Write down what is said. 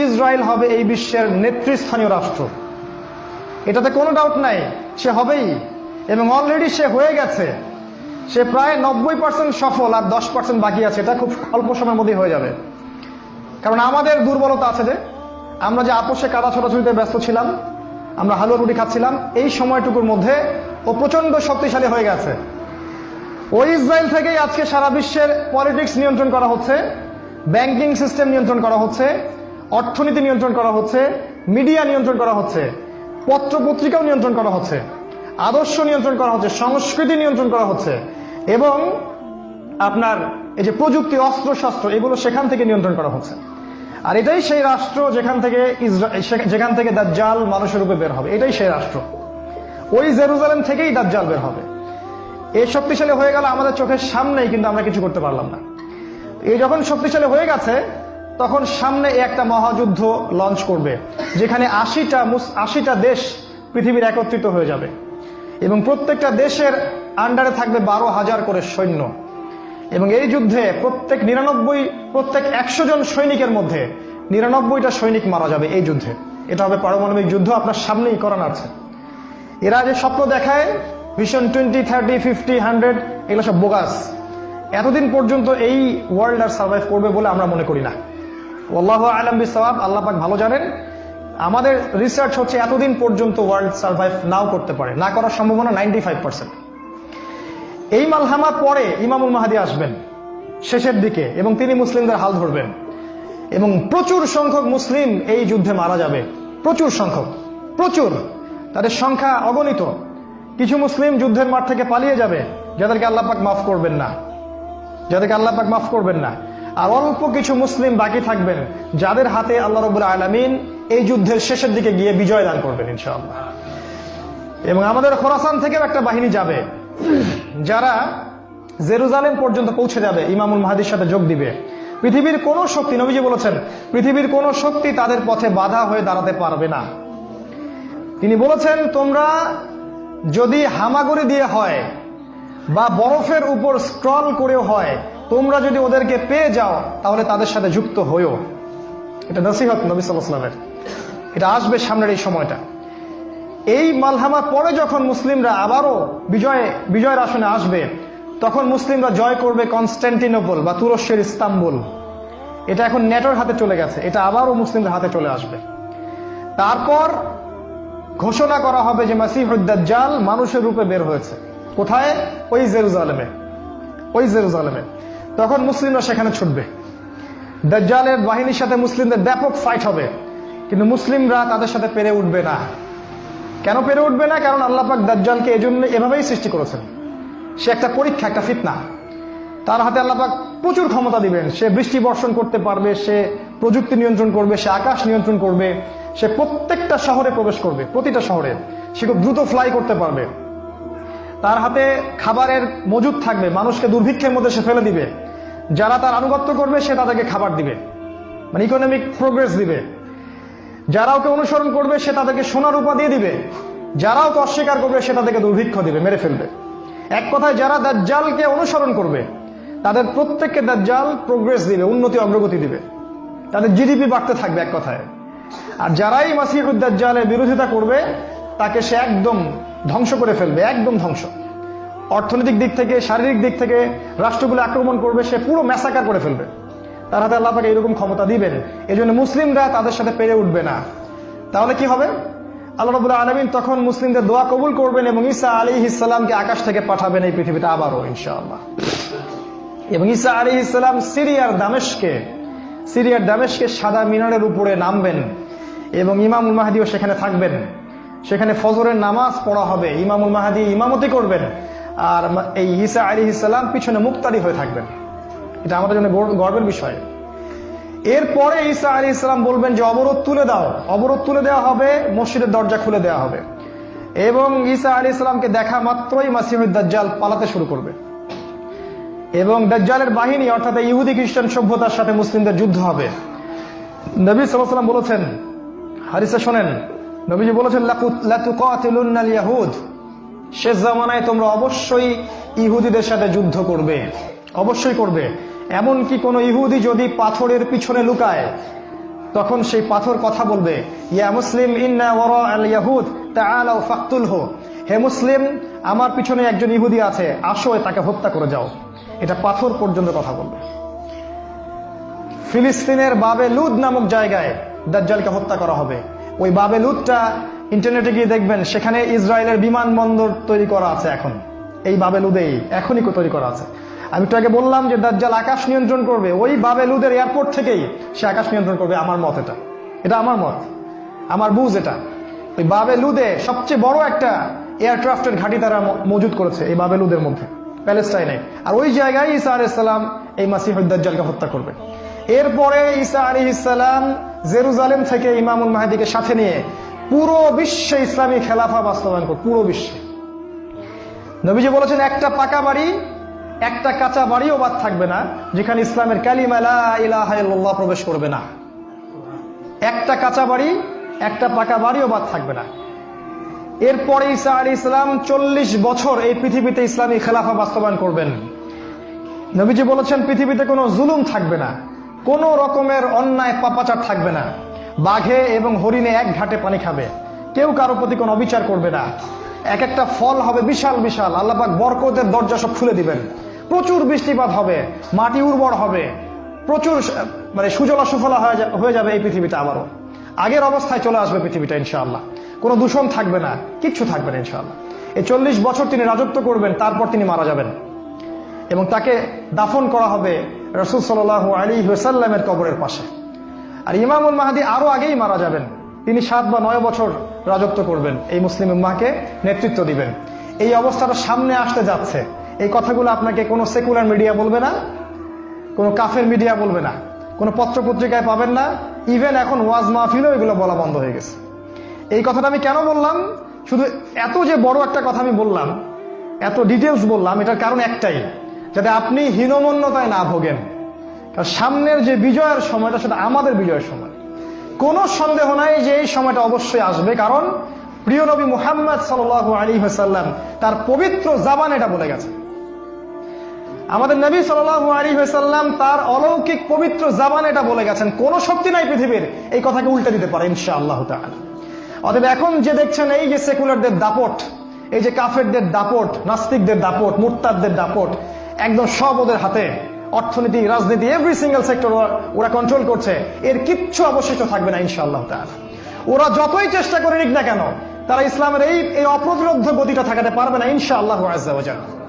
Israel হবে এই বিশ্বের নেতৃস্থানীয় রাষ্ট্র, এটাতে কোনো ডাউট নাই, সে হবেই এবং অলরেডি সে হয়ে গেছে। সে প্রায় 90% সফল, আর 10% বাকি আছে। এটা খুব অল্প সময়ের মধ্যেই হয়ে যাবে। কারণ আমাদের দুর্বলতা আছে যে আমরা যে আপোষে কাদা ছোটাছুটিতে ব্যস্ত ছিলাম, আমরা হালুয়া রুটি খাচ্ছিলাম, এই সময়টুকুর মধ্যে ও প্রচন্ড শক্তিশালী হয়ে গেছে। ওই ইসরায়েল থেকেই আজকে সারা বিশ্বের পলিটিক্স নিয়ন্ত্রণ করা হচ্ছে, ব্যাংকিং সিস্টেম নিয়ন্ত্রণ করা হচ্ছে, অর্থনীতি নিয়ন্ত্রণ করা হচ্ছে, মিডিয়া নিয়ন্ত্রণ করা হচ্ছে, পত্র পত্রিকাও নিয়ন্ত্রণ করা হচ্ছে, আদর্শ নিয়ন্ত্রণ করা হচ্ছে, সংস্কৃতি নিয়ন্ত্রণ করা হচ্ছে, এবং আপনার এই যে প্রযুক্তি, অস্ত্র শস্ত্র, এগুলো সেখান থেকে নিয়ন্ত্রণ করা হচ্ছে। আর এটাই সেই রাষ্ট্র যেখান থেকে দাজ্জাল মানুষের রূপে বের হবে। এটাই সেই রাষ্ট্র। ওই জেরুজালেম থেকেই দাজ্জাল বের হবে। এই শক্তিশালী হয়ে গেল আমাদের চোখের সামনেই, কিন্তু আমরা কিছু করতে পারলাম না। এই যখন শক্তিশালী হয়ে গেছে, তখন সামনে একটা মহাযুদ্ধ লঞ্চ করবে, যেখানে 80টা দেশ পৃথিবীর একত্রিত হয়ে যাবে এবং প্রত্যেকটা দেশের আন্ডারে থাকবে 12,000 করে সৈন্য। এবং এই যুদ্ধে প্রত্যেক 100 জন সৈনিকের মধ্যে 99টা সৈনিক মারা যাবে এই যুদ্ধে। এটা হবে পারমাণবিক যুদ্ধ, আপনার সামনেই করানো আছে। এরা যে স্বপ্ন দেখায় ভিশন 20, 30, 50, 100, এগুলো সব বোগাস। এতদিন পর্যন্ত এই ওয়ার্ল্ড আর সার্ভাইভ করবে বলে আমরা মনে করি না। আল্লাহু আ'লাম বিসওয়াব, আল্লাহ পাক ভালো জানেন। আমাদের রিসার্চ হচ্ছে এতদিন পর্যন্ত ওয়ার্ল্ড সার্ভাইভ নাও করতে পারে, না করার সম্ভাবনা 95%। এই মালহামা পরে ইমামুল মাহদী আসবেন শেষের দিকে, এবং তিনি মুসলিমদের হাল ধরবেন এবং প্রচুর সংখ্যক মুসলিম এই যুদ্ধে মারা যাবে। প্রচুর সংখ্যক, প্রচুর, তাদের সংখ্যা অগণিত। কিছু মুসলিম যুদ্ধের মাঠ থেকে পালিয়ে যাবে, যাদেরকে আল্লাহ পাক মাফ করবেন না, আর অল্প কিছু মুসলিম বাকি থাকবেন, যাদের হাতে আল্লাহ রাব্বুল আলামিন এই যুদ্ধের শেষের দিকে গিয়ে বিজয় দান করবেন ইনশাআল্লাহ। এবং আমাদের খোরাসান থেকেও একটা বাহিনী যাবে, যারা জেরুজালেম পর্যন্ত পৌঁছে যাবে, ইমামুল মাহদীর সাথে যোগ দিবে। পৃথিবীর কোনো শক্তি, নবীজি বলেছেন, পৃথিবীর কোনো শক্তি তাদের পথে বাধা হয়ে দাঁড়াতে পারবে না। তিনি বলেছেন, তোমরা যদি হামাগুড়ি দিয়ে হয় বা বরফের উপর স্ক্রল করেও হয়, তোমরা যদি ওদেরকে পেয়ে যাও তাহলে তাদের সাথে যুক্ত হইও। এটা নসিহত নবী সাল্লাল্লাহু আলাইহি ওয়াসাল্লামের। এটা আসবে সামনের এই সময়টা। এই মালহামার পরে যখন মুসলিমরা আবারও বিজয়ের আসনে আসবে, তখন মুসলিমরা জয় করবে কনস্ট্যান্টিনোপল বা তুরস্কের ইস্তাম্বুল। এটা এখন নেটোর হাতে চলে গেছে, এটা আবারও মুসলিমদের হাতে চলে আসবে। তারপর ঘোষণা করা হবে যে মাসিহুদ দাজ্জাল মানুষের রূপে বের হয়েছে। কোথায়? ওই জেরুজালেমে। তখন মুসলিমরা সেখানে ছুটবে। দাজ্জালের বাহিনীর সাথে মুসলিমদের ব্যাপক ফাইট হবে, কিন্তু মুসলিমরা তাদের সাথে পেরে উঠবে না। কেন পেরে উঠবে না? কারণ আল্লাহ পাক দাজ্জালকে এজন্য এভাবেই সৃষ্টি করেছেন। সে একটা পরীক্ষা, একটা ফিতনা। তার হাতে আল্লাহ পাক প্রচুর ক্ষমতা দিবেন। সে বৃষ্টি বর্ষণ করতে পারবে, সে প্রযুক্তি নিয়ন্ত্রণ করবে, সে আকাশ নিয়ন্ত্রণ করবে, সে প্রত্যেকটা শহরে প্রবেশ করবে, প্রতিটা শহরে। সে খুব দ্রুত ফ্লাই করতে পারবে। তার হাতে খাবারের মজুদ থাকবে, মানুষকে দুর্ভিক্ষের মধ্যে সে ফেলে দিবে। যারা তার আনুগত্য করবে সে তাদেরকে খাবার দিবে, মানে ইকোনমিক প্রোগ্রেস দিবে। যারা ওকে অনুসরণ করবে সে তাদেরকে সোনার রূপা দিয়ে দিবে। যারা ওকে অস্বীকার করবে সে তাদেরকে দুর্ভিক্ষ দিবে, মেরে ফেলবে। এক কথায় যারা দাজ্জালকে অনুসরণ করবে তাদের প্রত্যেককে দাজ্জাল প্রোগ্রেস দিবে, উন্নতি অগ্রগতি দিবে, তাদের জিডিপি বাড়তে থাকবে এক কথায়। আর যারাই মাসিহুদ দাজ্জালের বিরোধিতা করবে তাকে সে একদম ধ্বংস করে ফেলবে, একদম ধ্বংস। অর্থনৈতিক দিক থেকে, শারীরিক দিক থেকে রাষ্ট্রগুলো আক্রমণ করবে, সে পুরো ম্যাসাকার করে ফেলবে। তার হাতে আল্লাহ পাক এরকম ক্ষমতা দিবেন। এই জন্য মুসলিমরা তাদের সাথে পেরে উঠবে না। তাহলে কি হবে? আল্লাহ রাব্বুল আলামিন তখন মুসলিমদের দোয়া কবুল করবেন এবং ঈসা আলাইহিস সালামকে আকাশ থেকে পাঠাবেন এই পৃথিবীতে আবারও ইনশাআল্লাহ। এবং ঈসা আলাইহিস সালাম সিরিয়ার দামেস্কে সাদা মিনারের উপরে নামবেন এবং ইমামুল মাহদীও সেখানে থাকবেন। সেখানে ফজরের নামাজ পড়া হবে, ইমামুল মাহদী ইমামতি করবেন, আর এই ঈসা আলাইহিস সালাম পিছনে মুক্তাদি হয়ে থাকবেন। এটা আমাদের জন্য গর্বের বিষয়। এরপরে ঈসা আলাইহিস সালাম বলবেন যে অবরোধ তুলে দেওয়া হবে, মসজিদের দরজা খুলে দেওয়া হবে এবং ঈসা আলাইহিস সালামকে দেখা মাত্রই মাসিহুদ দাজ্জাল পালাতে শুরু করবে এবং দাজ্জালের বাহিনী অর্থাৎ ইহুদি খ্রিস্টান সভ্যতার সাথে মুসলিমদের যুদ্ধ হবে। নবী সাল্লাল্লাহু আলাইহি ওয়াসাল্লাম বলেছেন, হাদিসে শোনেন, নবীজি বলেছেন লাতুকাতিলুন্নাল ইয়াহুদ, শেষ জামানায় তোমরা অবশ্যই ইহুদিদের সাথে যুদ্ধ করবে, অবশ্যই করবে। এমনকি কোনো ইহুদি যদি পাথরের পিছনে লুকায়, তখন সেই পাথর কথা বলবে, ইয়া মুসলিম ইন্না ওয়ারা আল ইয়াহুদ তাআলাউ ফাকতুলহু, হে মুসলিম আমার পিছনে একজন ইহুদি আছে, আসো তাকে হত্যা করে যাও। এটা পাথর পর্যন্ত কথা বলবে। ফিলিস্তিনের বাবে লুদ নামক জায়গায় দাজ্জালকে হত্যা করা হবে। ওই বাবে লুদটা ইন্টারনেটে গিয়ে দেখবেন, সেখানে ইসরায়েলের বিমানবন্দর তৈরি করা আছে এখন। এই বাবে লুদেই এখনই তৈরি করা আছে। আমি একটু আগে বললাম যে দাজ্জাল আকাশ নিয়ন্ত্রণ করবে, ওই বাবে লুদের এয়ারপোর্ট থেকেই সে আকাশ নিয়ন্ত্রণ করবে। আমার মত এটা আমার মত, আমার বুঝ এটা। ওই বাবে লুদে সবচেয়ে বড় একটা এয়ারক্রাফটের ঘাঁটি তারা মজুদ করেছে এই বাবে লুদের মধ্যে, প্যালেস্টাইনে। আর ওই জায়গায় ঈসা আলাইহিস সালাম এই মাসিহুদ দাজ্জালকে হত্যা করবে। এরপরে ঈসা আলাইহিস সালাম জেরুজালেম থেকে ইমামুল মাহদিকে সাথে নিয়ে পুরো বিশ্বে ইসলামী খেলাফা বাস্তবায়ন করবে, পুরো বিশ্বে। নবীজি বলেছেন, একটা পাকা বাড়ি একটা কাঁচা বাড়িও বাদ থাকবে না যেখানে ইসলামের কালিমা লা ইলাহা ইল্লাল্লাহ প্রবেশ করবে না। একটা কাঁচা বাড়ি একটা পাকা বাড়িও বাদ থাকবে না। এরপরে ঈসা আলাইহিস সালাম 40 বছর এই পৃথিবীতে ইসলামী খেলাফা বাস্তবায়ন করবেন। নবীজি বলেছেন, পৃথিবীতে কোনো জুলুম থাকবে না, কোনো রকমের অন্যায় পাপাচার থাকবে না। বাঘে এবং হরিণে এক ঘাটে পানি খাবে, কেউ কারো প্রতি কোনো অবিচার করবে না। এক একটা ফল হবে বিশাল বিশাল, আল্লাহ পাক বরকতের দরজা সব খুলে দিবেন। প্রচুর বৃষ্টিপাত হবে, মাটি উর্বর হবে, প্রচুর সুজলা সুফলা হয়ে যাবে এই পৃথিবীটা। আবারও আগের অবস্থায় চলে আসবে পৃথিবীটা ইনশাআল্লাহ। কোনো দূষণ থাকবে না, কিচ্ছু থাকবে না ইনশাআল্লাহ। এই 40 বছর তিনি রাজত্ব করবেন, তারপর তিনি মারা যাবেন এবং তাকে দাফন করা হবে রাসূল সাল্লাল্লাহু আলাইহি ওয়াসাল্লামের কবরের পাশে। আর ইমামুল মাহদী আরো আগেই মারা যাবেন, তিনি 7 বা 9 বছর রাজত্ব করবেন, এই মুসলিম উম্মাহকে নেতৃত্ব দিবেন। এই অবস্থাটা সামনে আসতে যাচ্ছে। এই কথাগুলো আপনাকে কোনো সেকুলার মিডিয়া বলবে না, কোনো কাফের মিডিয়া বলবে না, কোনো পত্র পত্রিকায় পাবেন না। ইভেন এখন ওয়াজ মাহফিলেও এগুলো বলা বন্ধ হয়ে গেছে। এই কথাটা আমি কেন বললাম, শুধু এত যে বড় একটা কথা আমি বললাম, এত ডিটেলস বললাম, এটার কারণ একটাই, যাতে আপনি হীনমন্যতায় না ভোগেন। কারণ সামনের যে বিজয়ের সময়টা, সেটা আমাদের বিজয়ের সময়। কোনো সন্দেহ নাই যে এই সময়টা অবশ্যই আসবে, কারণ প্রিয় নবী মুহাম্মদ সাল্লাল্লাহু আলাইহি ওয়াসাল্লাম তার পবিত্র জাবান এটা বলে গেছে। আমাদের নবী সাল্লাল্লাহু আলাইহি ওয়াসাল্লাম তার অলৌকিক পবিত্র জাবান এটা বলে গেছেন, কোন শক্তি নাই পৃথিবীর এই কথাকে উল্টে দিতে পারে ইনশাআল্লাহ তাআলা। অতএব এখন যে দেখছেন এই যে সেকুলারদের দাপট, এই যে কাফেরদের দাপট, নাস্তিকদের দাপট, মুরতাদদের দাপট, একদম সব ওদের হাতে। অর্থনীতি, রাজনীতি, এভরি সিঙ্গেল সেক্টর ওরা কন্ট্রোল করছে। এর কিচ্ছু অবশিষ্ট থাকবে না ইনশাআল্লাহ তাআলা। ওরা যতই চেষ্টা করে নিক না কেন, তারা ইসলামের এই অপ্রতিরোধ্য গতিটা ঠেকাতে পারবে না ইনশাআল্লাহু আযজা ওয়া জাল্লা।